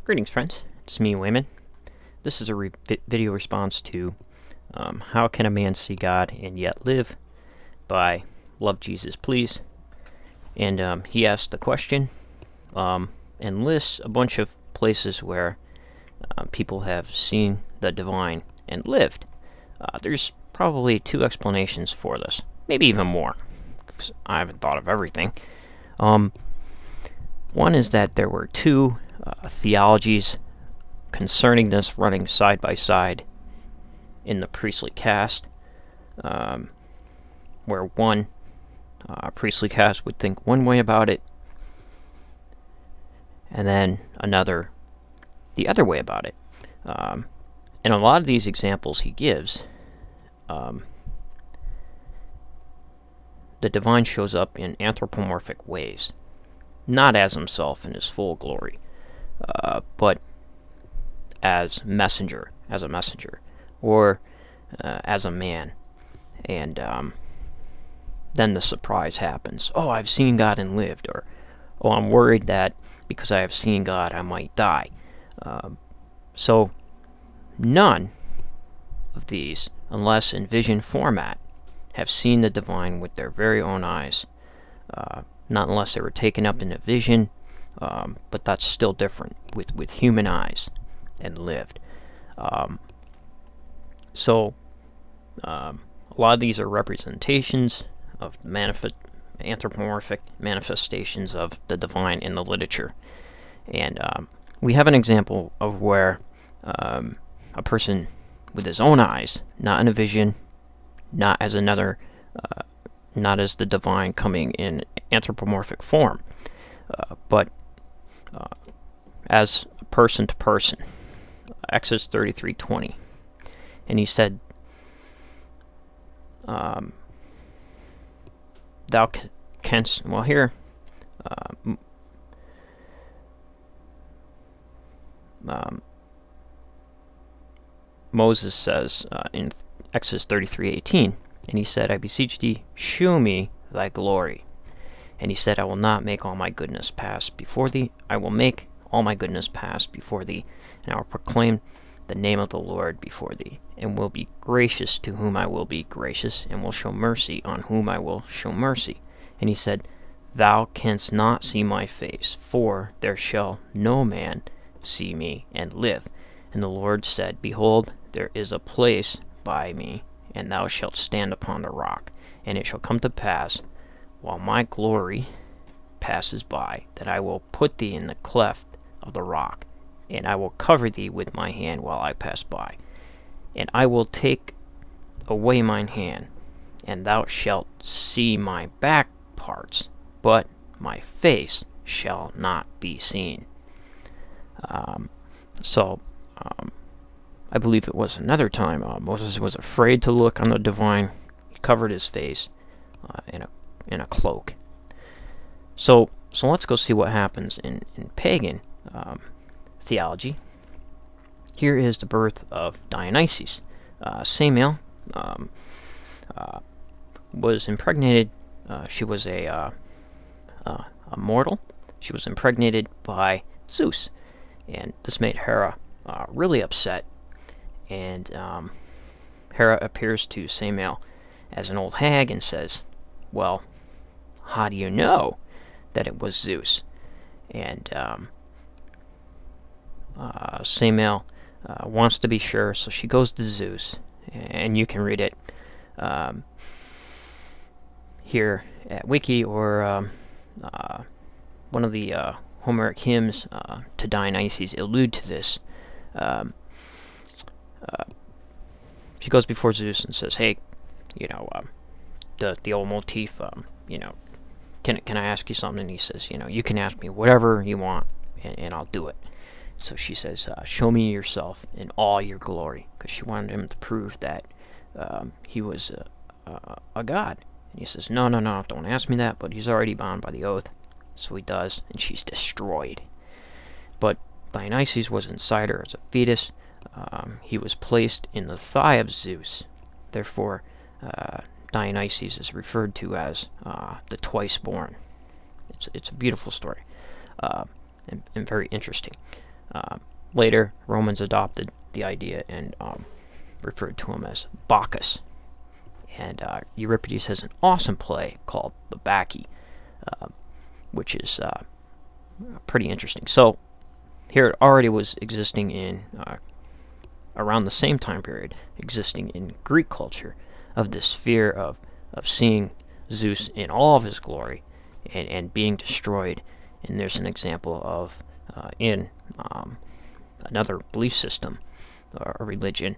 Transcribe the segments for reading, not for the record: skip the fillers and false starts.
Greetings, friends. It's me, Wayman. This is a video response to How Can a Man See God and Yet Live by Love Jesus Please. And he asked the question and lists a bunch of places where people have seen the divine and lived. There's probably two explanations for this, maybe even more, because I haven't thought of everything. One is that there were two theologies concerning this running side by side in the priestly caste, where one priestly caste would think one way about it, and then another the other way about it. And a lot of these examples he gives, the divine shows up in anthropomorphic ways, not as himself in his full glory, but as a messenger, or as a man. And then the surprise happens. Oh, I've seen God and lived, or oh, I'm worried that because I have seen God, I might die. So none of these, unless in vision format, have seen the divine with their very own eyes. Not unless they were taken up in a vision, but that's still different, with human eyes, and lived. So a lot of these are representations of anthropomorphic manifestations of the divine in the literature. And we have an example of where a person with his own eyes, not in a vision, not as another, not as the divine coming in anthropomorphic form, but as person to person. Exodus 33:20, and he said, "Thou canst." Well, here, Moses says in Exodus 33:18, and he said, "I beseech thee, shew me thy glory." And he said, "I will not make all my goodness pass before thee. I will make all my goodness pass before thee, and I will proclaim the name of the Lord before thee, and will be gracious to whom I will be gracious, and will show mercy on whom I will show mercy." And he said, "Thou canst not see my face, for there shall no man see me and live." And the Lord said, "Behold, there is a place by me, and thou shalt stand upon the rock. And it shall come to pass, while my glory passes by, that I will put thee in the cleft of the rock, and I will cover thee with my hand while I pass by. And I will take away mine hand, and thou shalt see my back parts, but my face shall not be seen." I believe it was another time Moses was afraid to look on the divine. He covered his face in a cloak. So let's go see what happens in pagan theology. Here is the birth of Dionysus. Samael was impregnated. She was a mortal. She was impregnated by Zeus, and this made Hera really upset. And Hera appears to Samael as an old hag and says, "Well, how do you know that it was Zeus?" And Samael wants to be sure, so she goes to Zeus, and you can read it here at Wiki, or one of the Homeric hymns to Dionysus allude to this. She goes before Zeus and says, "Hey, the old motif, can I ask you something?" And he says, "You can ask me whatever you want, and I'll do it." So she says, "Show me yourself in all your glory," because she wanted him to prove that he was a god. And he says, no, don't ask me that, but he's already bound by the oath. So he does, and she's destroyed. But Dionysus was inside her as a fetus. He was placed in the thigh of Zeus. Therefore, Dionysus is referred to as the twice born. It's a beautiful story, and very interesting. Later, Romans adopted the idea and referred to him as Bacchus. And Euripides has an awesome play called the Bacchae, which is pretty interesting. So here it already was existing in around the same time period, existing in Greek culture, of this fear of seeing Zeus in all of his glory and being destroyed. And there's an example of in another belief system or religion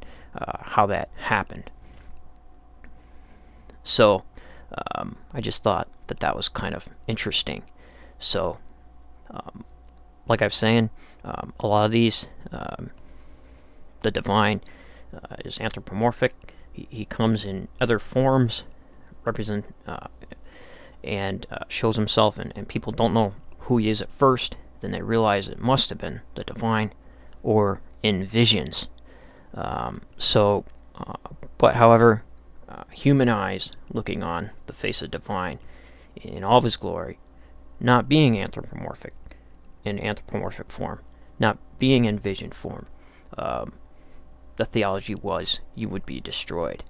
how that happened. So I just thought that was kind of interesting. So like I was saying, a lot of these, the divine is anthropomorphic. He comes in other forms, represent and shows himself, and people don't know who he is at first. Then they realize it must have been the divine, or in visions. But however, human eyes looking on the face of divine in all of his glory, not being anthropomorphic, in anthropomorphic form, not being in vision form, the theology was you would be destroyed.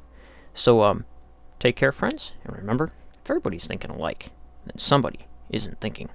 So take care, friends, and remember, if everybody's thinking alike, then somebody isn't thinking.